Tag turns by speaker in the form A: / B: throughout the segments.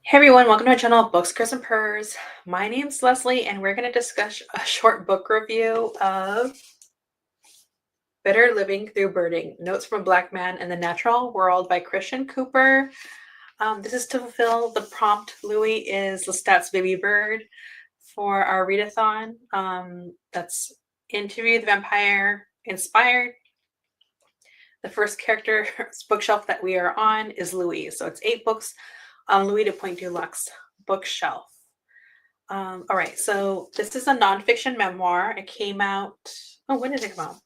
A: Hey everyone, welcome to my channel, Books, Curse, and Purrs. My name's Leslie, and we're going to discuss a short book review of Better Living Through Birding, Notes from a Black Man in the Natural World by Christian Cooper. This is to fulfill the prompt. Louis is Lestat's baby bird for our readathon. That's Interview the Vampire inspired. The first character's bookshelf that we are on is Louis. So it's 8 books on Louis de Point du Luxe bookshelf. All right, so this is a nonfiction memoir. It came out, oh, when did it come out?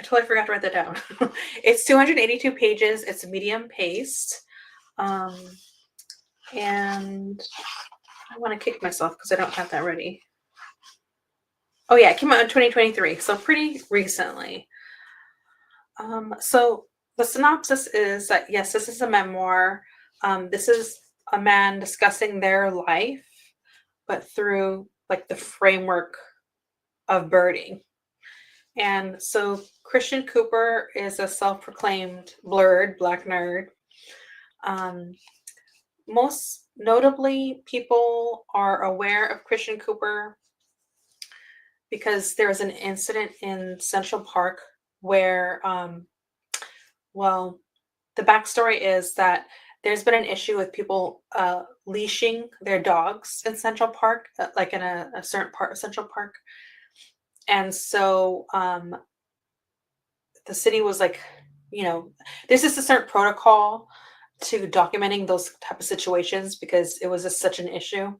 A: I totally forgot to write that down. It's 282 pages. It's medium paced. And I want to kick myself because I don't have that ready. Oh yeah, it came out in 2023, so pretty recently. So the synopsis is that, yes, this is a memoir. This is a man discussing their life, but through like the framework of birding. And so Christian Cooper is a self-proclaimed blurred black nerd. Most notably, people are aware of Christian Cooper because there was an incident in Central Park where, well, the backstory is that there's been an issue with people leashing their dogs in Central Park, like in a certain part of Central Park. And so the city was like, there's just a certain protocol to documenting those type of situations because it was just such an issue.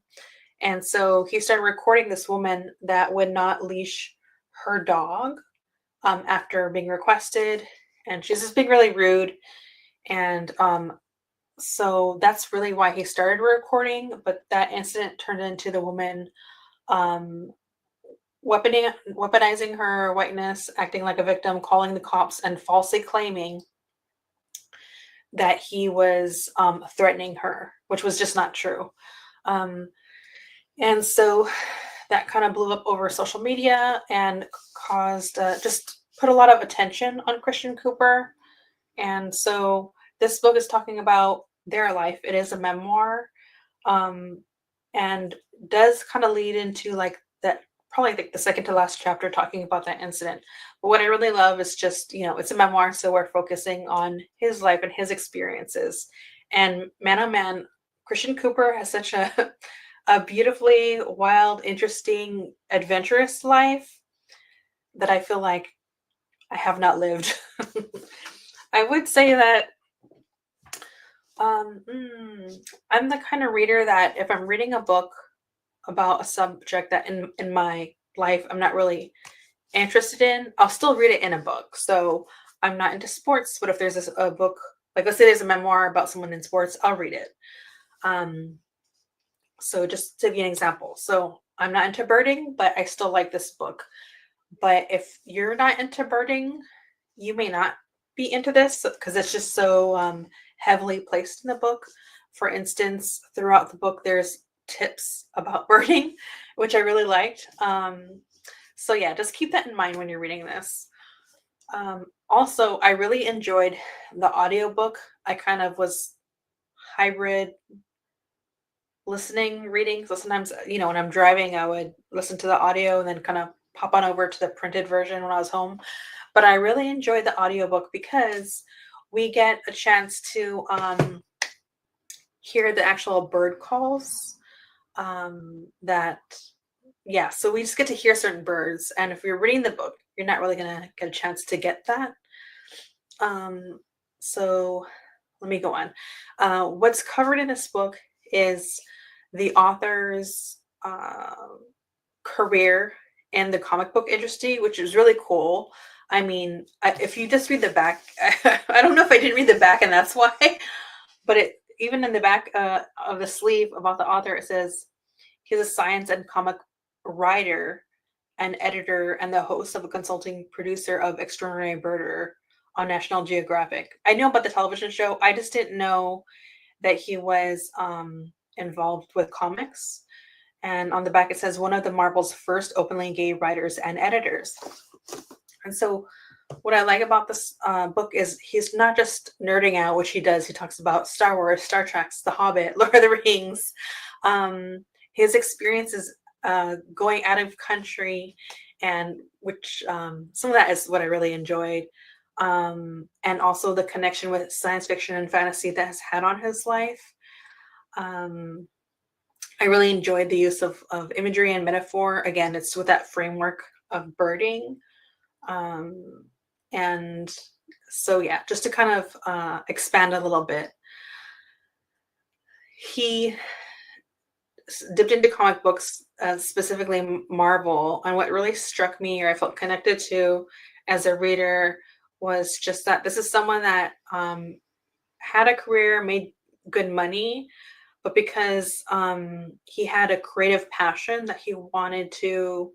A: And so he started recording this woman that would not leash her dog after being requested. And she's just being really rude. And so that's really why he started recording. But that incident turned into the woman weaponizing her whiteness, acting like a victim, calling the cops, and falsely claiming that he was threatening her, which was just not true. And so that kind of blew up over social media and caused just put a lot of attention on Christian Cooper. And so this book is talking about their life. It is a memoir, and does kind of lead into like that, probably like the second to last chapter talking about that incident. But what I really love is just, it's a memoir, so we're focusing on his life and his experiences. And man, oh man, Christian Cooper has such a beautifully wild, interesting, adventurous life that I feel like I have not lived. I would say that I'm the kind of reader that if I'm reading a book about a subject that in my life I'm not really interested in, I'll still read it in a book. So I'm not into sports, but if there's a book, like let's say there's a memoir about someone in sports, I'll read it. So just to give you an example. So I'm not into birding, but I still like this book. But if you're not into birding, you may not be into this because it's just so heavily placed in the book. For instance, throughout the book, there's tips about birding, which I really liked. So yeah, just keep that in mind when you're reading this. Also, I really enjoyed the audiobook. I kind of was hybrid listening, reading. So sometimes, when I'm driving, I would listen to the audio and then kind of pop on over to the printed version when I was home. But I really enjoyed the audiobook because we get a chance to hear the actual bird calls so we just get to hear certain birds. And if you're reading the book, you're not really going to get a chance to get that. So let me go on. What's covered in this book is the author's career in the comic book industry, which is really cool. I mean, if you just read the back, I don't know if I didn't read the back and that's why, but even in the back of the sleeve about the author, it says he's a science and comic writer and editor and the host of a consulting producer of Extraordinary Birder on National Geographic. I know about the television show. I just didn't know that he was involved with comics. And on the back, it says one of the Marvel's first openly gay writers and editors. And so what I like about this book is he's not just nerding out, which he does. He talks about Star Wars, Star Trek, The Hobbit, Lord of the Rings. His experiences going out of country, and which some of that is what I really enjoyed. And also the connection with science fiction and fantasy that has had on his life. Um, I really enjoyed the use of imagery and metaphor. Again, it's with that framework of birding. Um, and so, yeah, just to kind of expand a little bit, he dipped into comic books, specifically Marvel. And what really struck me or I felt connected to as a reader was just that this is someone that had a career, made good money, but because he had a creative passion that he wanted to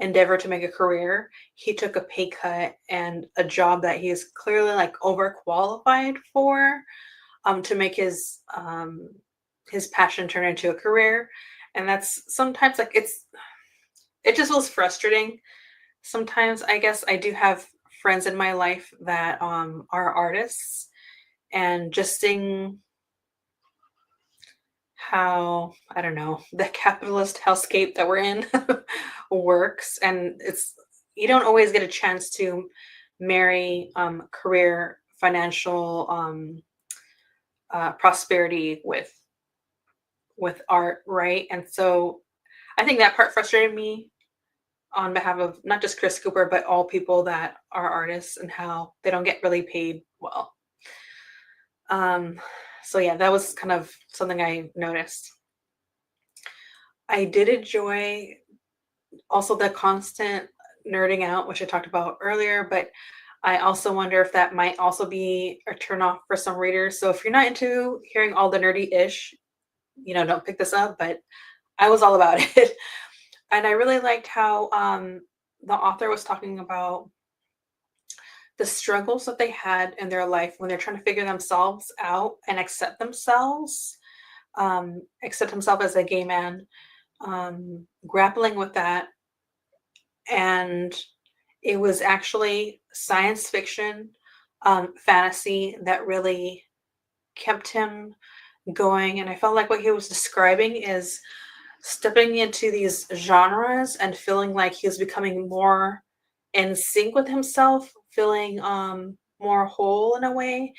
A: endeavor to make a career, he took a pay cut and a job that he is clearly like overqualified for, to make his passion turn into a career. And that's sometimes like it just feels frustrating. Sometimes I guess I do have friends in my life that are artists, and just seeing how, I don't know, the capitalist hellscape that we're in works. And it's, you don't always get a chance to marry career, financial prosperity with art, right? And so I think that part frustrated me on behalf of not just Chris Cooper, but all people that are artists and how they don't get really paid well. So yeah, that was kind of something I noticed. I did enjoy also the constant nerding out, which I talked about earlier, but I also wonder if that might also be a turn off for some readers. So if you're not into hearing all the nerdy ish, don't pick this up, but I was all about it. And I really liked how the author was talking about the struggles that they had in their life when they're trying to figure themselves out and accept themselves, accept himself as a gay man, grappling with that. And it was actually science fiction, fantasy that really kept him going. And I felt like what he was describing is stepping into these genres and feeling like he was becoming more in sync with himself, feeling more whole in a way.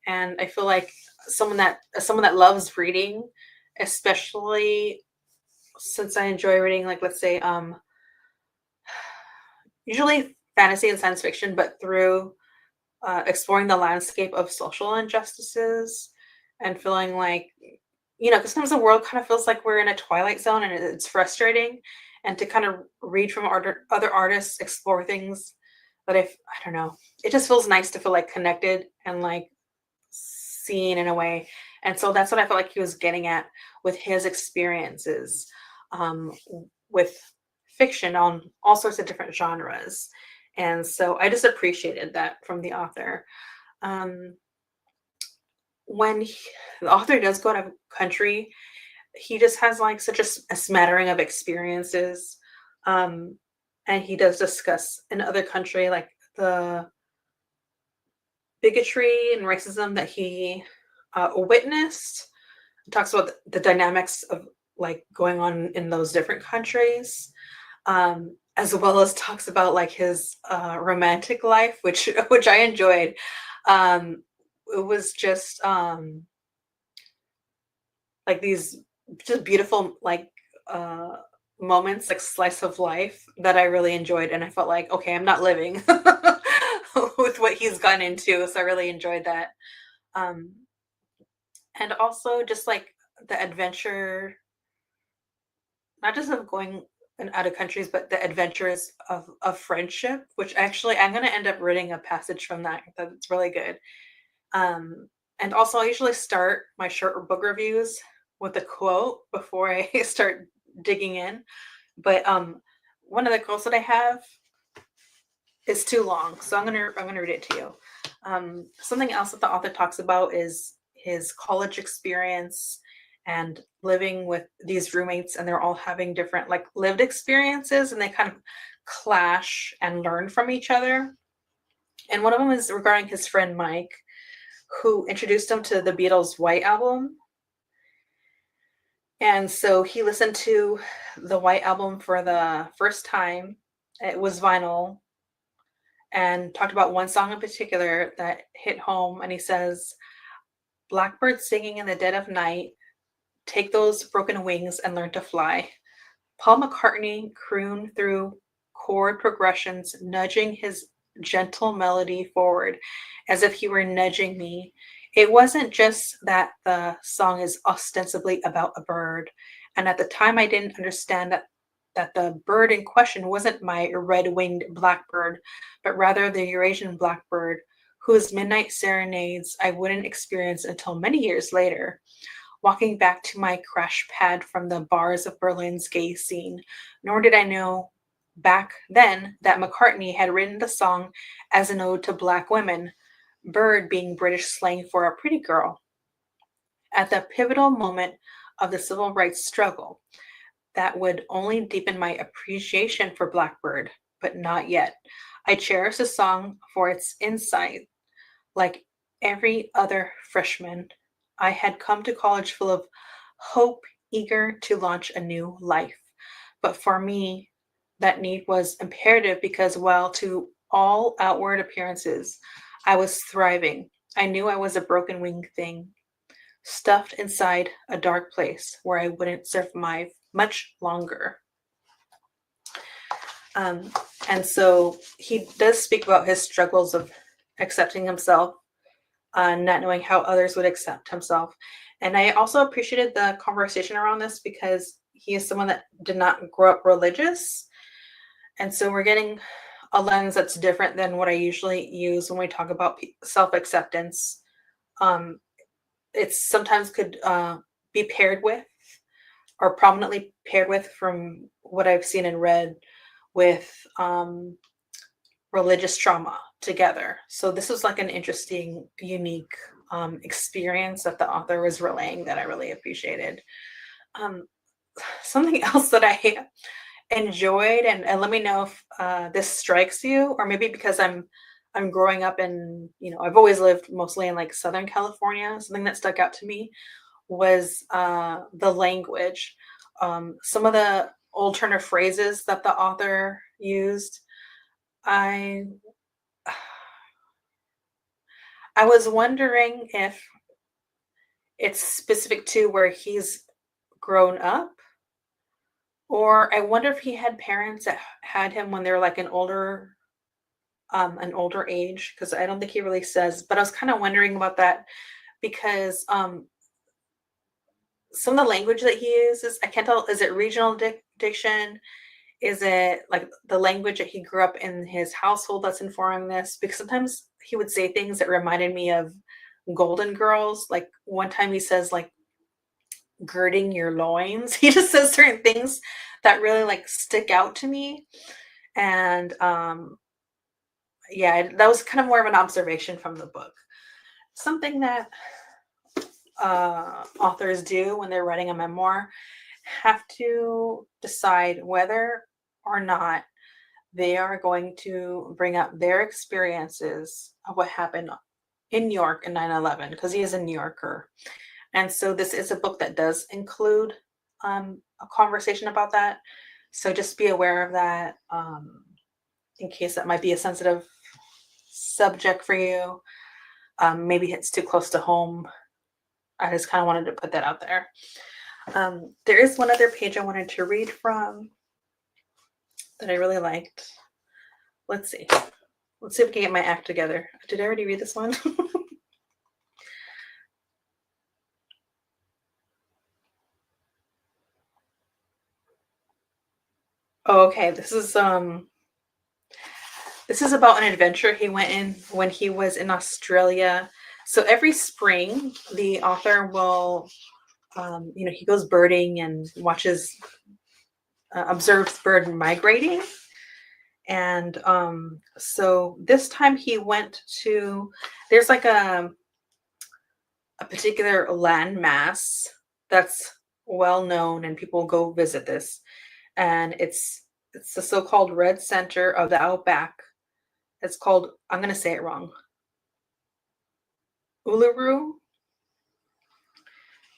A: And I feel like someone that loves reading, especially since I enjoy reading, like, let's say usually fantasy and science fiction, but through exploring the landscape of social injustices and feeling like, because sometimes the world kind of feels like we're in a twilight zone and it's frustrating. And to kind of read from other artists, explore things that I don't know, it just feels nice to feel like connected and like seen in a way. And so that's what I felt like he was getting at with his experiences um, with fiction on all sorts of different genres. And so I just appreciated that from the author. Um, when the author does go out of country, he just has like such a smattering of experiences. Um, and he does discuss in other country like the bigotry and racism that he witnessed. He talks about the dynamics of like going on in those different countries, as well as talks about like his romantic life, which I enjoyed. It was just like these just beautiful like moments, like slice of life that I really enjoyed, and I felt like, okay, I'm not living with what he's gone into, so I really enjoyed that. Um, and also just like the adventure, not just of going and out of countries, but the adventures of friendship, which actually I'm going to end up reading a passage from that that's really good. And also, I usually start my short book reviews with a quote before I start digging in. But one of the quotes that I have is too long, so I'm gonna read it to you. Something else that the author talks about is his college experience and living with these roommates, and they're all having different like lived experiences, and they kind of clash and learn from each other. And one of them is regarding his friend Mike, who introduced him to the Beatles' White Album. And so he listened to the White Album for the first time. It was vinyl, and talked about one song in particular that hit home. And he says, "Blackbird singing in the dead of night, take those broken wings and learn to fly." Paul McCartney crooned through chord progressions, nudging his gentle melody forward as if he were nudging me. It wasn't just that the song is ostensibly about a bird, and at the time I didn't understand that the bird in question wasn't my red-winged blackbird, but rather the Eurasian blackbird, whose midnight serenades I wouldn't experience until many years later. Walking back to my crash pad from the bars of Berlin's gay scene, nor did I know back then that McCartney had written the song as an ode to black women, bird being British slang for a pretty girl. At the pivotal moment of the civil rights struggle, that would only deepen my appreciation for Blackbird, but not yet. I cherish the song for its insight. Like every other freshman, I had come to college full of hope, eager to launch a new life. But for me, that need was imperative because, while to all outward appearances, I was thriving, I knew I was a broken winged thing, stuffed inside a dark place where I wouldn't survive much longer. Um, and so he does speak about his struggles of accepting himself, not knowing how others would accept himself. And I also appreciated the conversation around this because he is someone that did not grow up religious. And so we're getting a lens that's different than what I usually use when we talk about self-acceptance. Um, it sometimes could be paired with, or prominently paired with, from what I've seen and read, with religious trauma together. So this was like an interesting, unique experience that the author was relaying that I really appreciated. Something else that I enjoyed, and let me know if this strikes you, or maybe because I'm growing up in, I've always lived mostly in like Southern California. Something that stuck out to me was the language. Some of the old turn of phrases that the author used. I I was wondering if it's specific to where he's grown up, or I wonder if he had parents that had him when they were like an older age, because I don't think he really says, but I was kind of wondering about that because some of the language that he uses, I can't tell, is it regional diction? Is it like the language that he grew up in his household that's informing this? Because sometimes he would say things that reminded me of Golden Girls. Like one time he says like girding your loins. He just says certain things that really like stick out to me. And yeah, that was kind of more of an observation from the book. Something that authors do when they're writing a memoir, have to decide whether or not they are going to bring up their experiences of what happened in New York in 9/11, because he is a New Yorker. And so this is a book that does include a conversation about that. So just be aware of that, in case that might be a sensitive subject for you. Maybe it's too close to home. I just kind of wanted to put that out there. There is one other page I wanted to read from that I really liked. Let's see. Let's see if we can get my act together. Did I already read this one? Oh, okay. This is about an adventure he went in when he was in Australia. So every spring, the author will, he goes birding and watches, observes bird migrating. And so this time he went to, there's like a particular landmass that's well known and people go visit this. And it's the so-called Red Center of the Outback. It's called, I'm going to say it wrong, Uluru.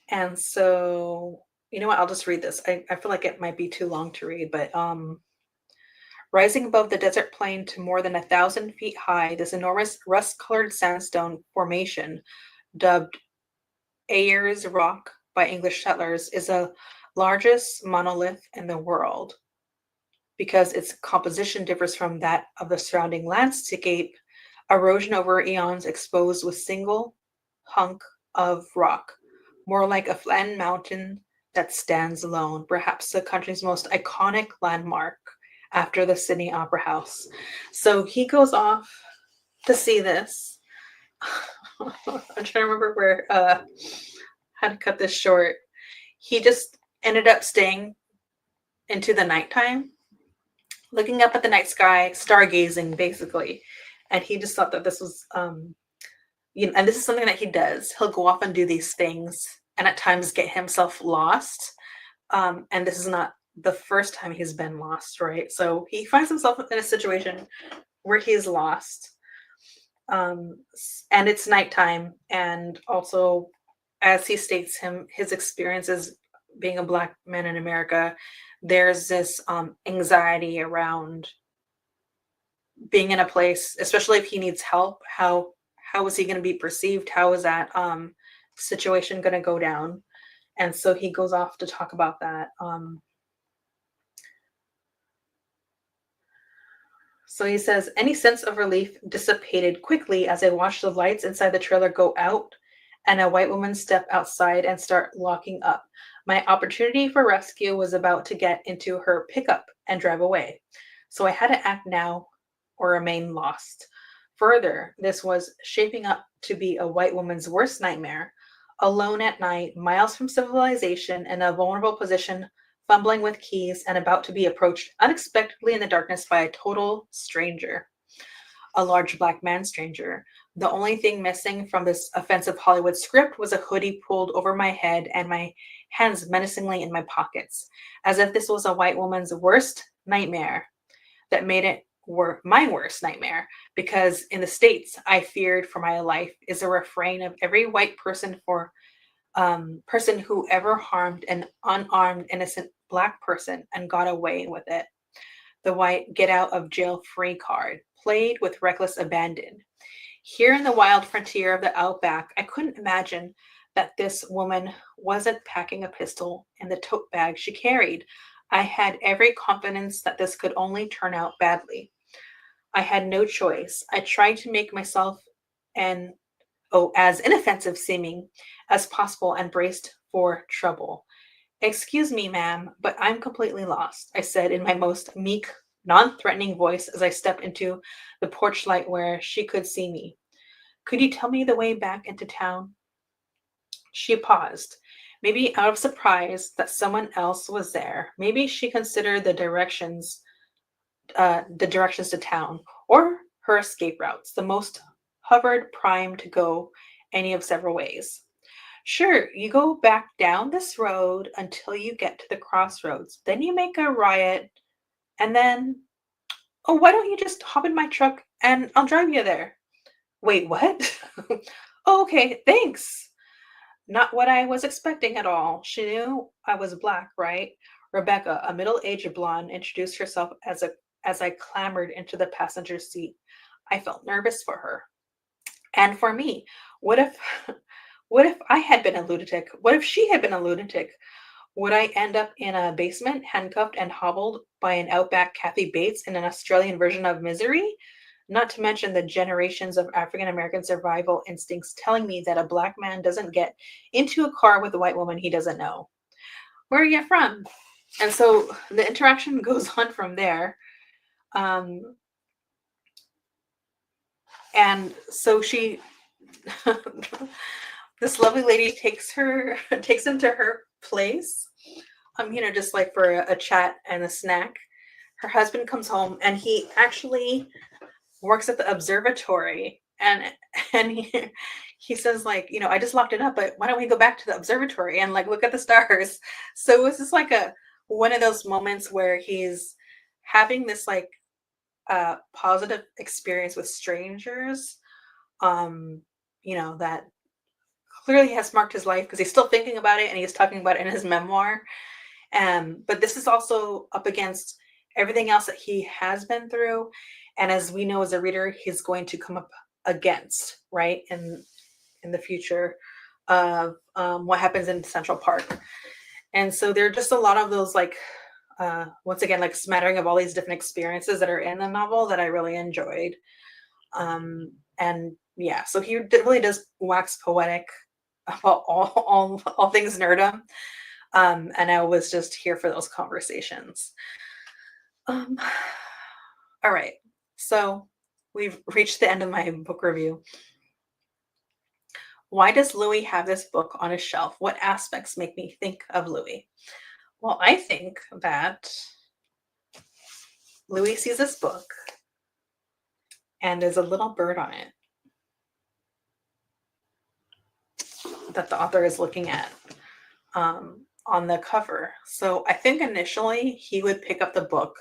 A: And so, you know what? I'll just read this. I feel like it might be too long to read, but rising above the desert plain to more than 1,000 feet high, this enormous rust-colored sandstone formation, dubbed Ayers Rock by English settlers, is the largest monolith in the world because its composition differs from that of the surrounding landscape. Erosion over eons exposed with single hunk of rock, more like a flattened mountain that stands alone, perhaps the country's most iconic landmark after the Sydney Opera House. So he goes off to see this. I'm trying to remember where, how to cut this short. He just ended up staying into the nighttime, looking up at the night sky, stargazing basically. And he just thought that this was, and this is something that he does. He'll go off and do these things and at times get himself lost. And this is not the first time he's been lost, right? So he finds himself in a situation where he's lost. And it's nighttime. And also, as he states his experiences being a Black man in America, there's this anxiety around being in a place, especially if he needs help. How is he going to be perceived? How is that situation going to go down? And so he goes off to talk about that. So he says, any sense of relief dissipated quickly as I watched the lights inside the trailer go out and a white woman step outside and start locking up. My opportunity for rescue was about to get into her pickup and drive away. So I had to act now or remain lost. Further, this was shaping up to be a white woman's worst nightmare. Alone at night, miles from civilization, in a vulnerable position, fumbling with keys, and about to be approached unexpectedly in the darkness by a total stranger. A large Black man stranger. The only thing missing from this offensive Hollywood script was a hoodie pulled over my head and my hands menacingly in my pockets, as if this was a white woman's worst nightmare that made it my worst nightmare, because in the States, I feared for my life is a refrain of every white person who ever harmed an unarmed, innocent Black person and got away with it. The white get out of jail free card, played with reckless abandon. Here in the wild frontier of the outback, I couldn't imagine that this woman wasn't packing a pistol in the tote bag she carried. I had every confidence that this could only turn out badly. I had no choice. I tried to make myself as inoffensive seeming as possible and braced for trouble. Excuse me, ma'am, but I'm completely lost, I said in my most meek, non-threatening voice as I stepped into the porch light where she could see me. Could you tell me the way back into town? She paused, maybe out of surprise that someone else was there. Maybe she considered the directions to town, or her escape routes, the most hovered prime to go any of several ways. Sure, you go back down this road until you get to the crossroads. Then you make a riot, and then, oh, why don't you just hop in my truck and I'll drive you there? Wait, what? Oh, okay, thanks. Not what I was expecting at all. She knew I was Black, right? Rebecca, a middle-aged blonde, introduced herself as I clambered into the passenger seat. I felt nervous for her. And for me, what if I had been a lunatic? What if she had been a lunatic? Would I end up in a basement, handcuffed and hobbled by an outback Kathy Bates in an Australian version of Misery? Not to mention the generations of African American survival instincts telling me that a Black man doesn't get into a car with a white woman he doesn't know. Where are you from? And so the interaction goes on from there. And so she, this lovely lady takes him to her place, just like for a chat and a snack. Her husband comes home and he actually works at the observatory, and he says, like, I just locked it up, but why don't we go back to the observatory and like look at the stars? So it was just like one of those moments where he's having this like a positive experience with strangers, um, that clearly has marked his life because he's still thinking about it and he's talking about it in his memoir. But this is also up against everything else that he has been through. And as we know as a reader, he's going to come up against, right, in the future of what happens in Central Park. And so there are just a lot of those, like, once again, like smattering of all these different experiences that are in the novel that I really enjoyed. And yeah, so he really does wax poetic about all things nerdum. And I was just here for those conversations. Um, all right, so we've reached the end of my book review. Why does Louis have this book on his shelf? What aspects make me think of Louis? Well, I think that Louis sees this book and there's a little bird on it that the author is looking at on the cover. So I think initially he would pick up the book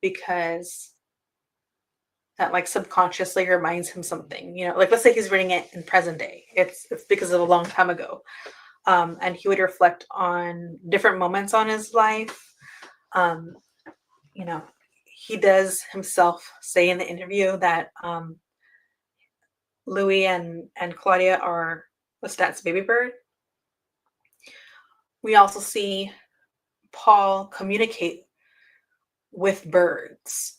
A: because that, like, subconsciously reminds him something. Like, let's say he's reading it in present day. It's because of a long time ago. And he would reflect on different moments on his life. Um, he does himself say in the interview that Louis and Claudia are Lestat's baby bird. We also see Paul communicate with birds.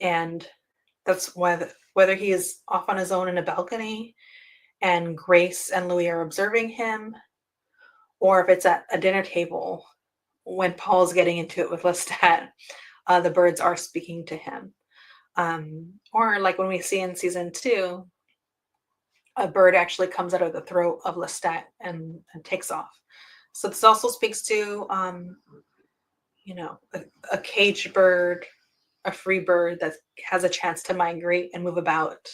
A: And that's whether he is off on his own in a balcony and Grace and Louis are observing him, or if it's at a dinner table when Paul's getting into it with Lestat, the birds are speaking to him. Or like when we see in season 2, a bird actually comes out of the throat of Lestat and takes off. So this also speaks to, a caged bird, a free bird that has a chance to migrate and move about.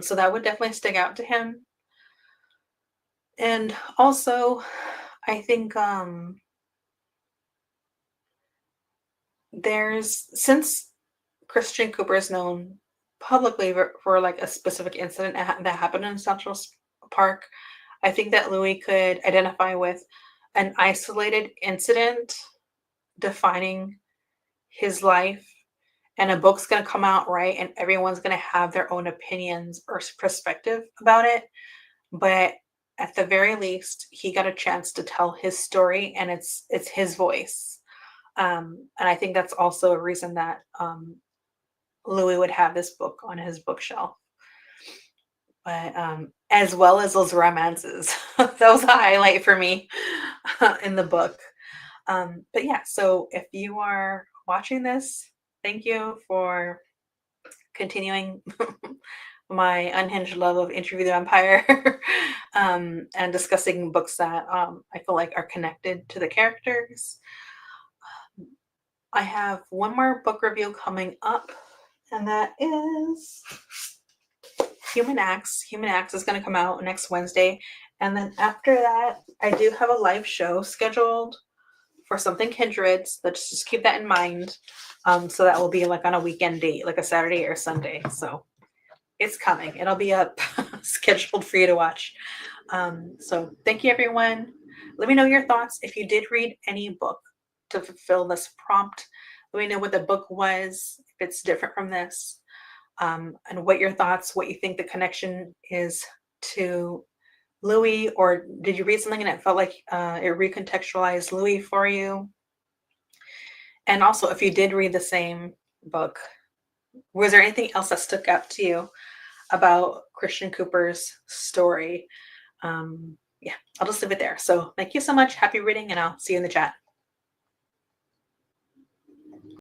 A: So that would definitely stick out to him. And also, I think since Christian Cooper is known publicly for like a specific incident that happened in Central Park, I think that Louis could identify with an isolated incident defining his life, and a book's going to come out, right, and everyone's going to have their own opinions or perspective about it. But at the very least, he got a chance to tell his story, and it's his voice. And I think that's also a reason that Louis would have this book on his bookshelf. But as well as those romances, that was a highlight for me in the book. But yeah, so if you are watching this, thank you for continuing my unhinged love of Interview the Vampire and discussing books that I feel like are connected to the characters. I have one more book review coming up, and that is Human Acts. Human Acts is going to come out next Wednesday. And then after that, I do have a live show scheduled for Something Kindred. So just keep that in mind. So that will be like on a weekend date, like a Saturday or Sunday. So it's coming. It'll be up scheduled for you to watch. So thank you, everyone. Let me know your thoughts. If you did read any book to fulfill this prompt, let me know what the book was, if it's different from this, and what your thoughts, what you think the connection is to Louis, or did you read something and it felt like it recontextualized Louis for you? And also, if you did read the same book, was there anything else that stuck out to you about Christian Cooper's story? Yeah, I'll just leave it there. So thank you so much. Happy reading, and I'll see you in the chat.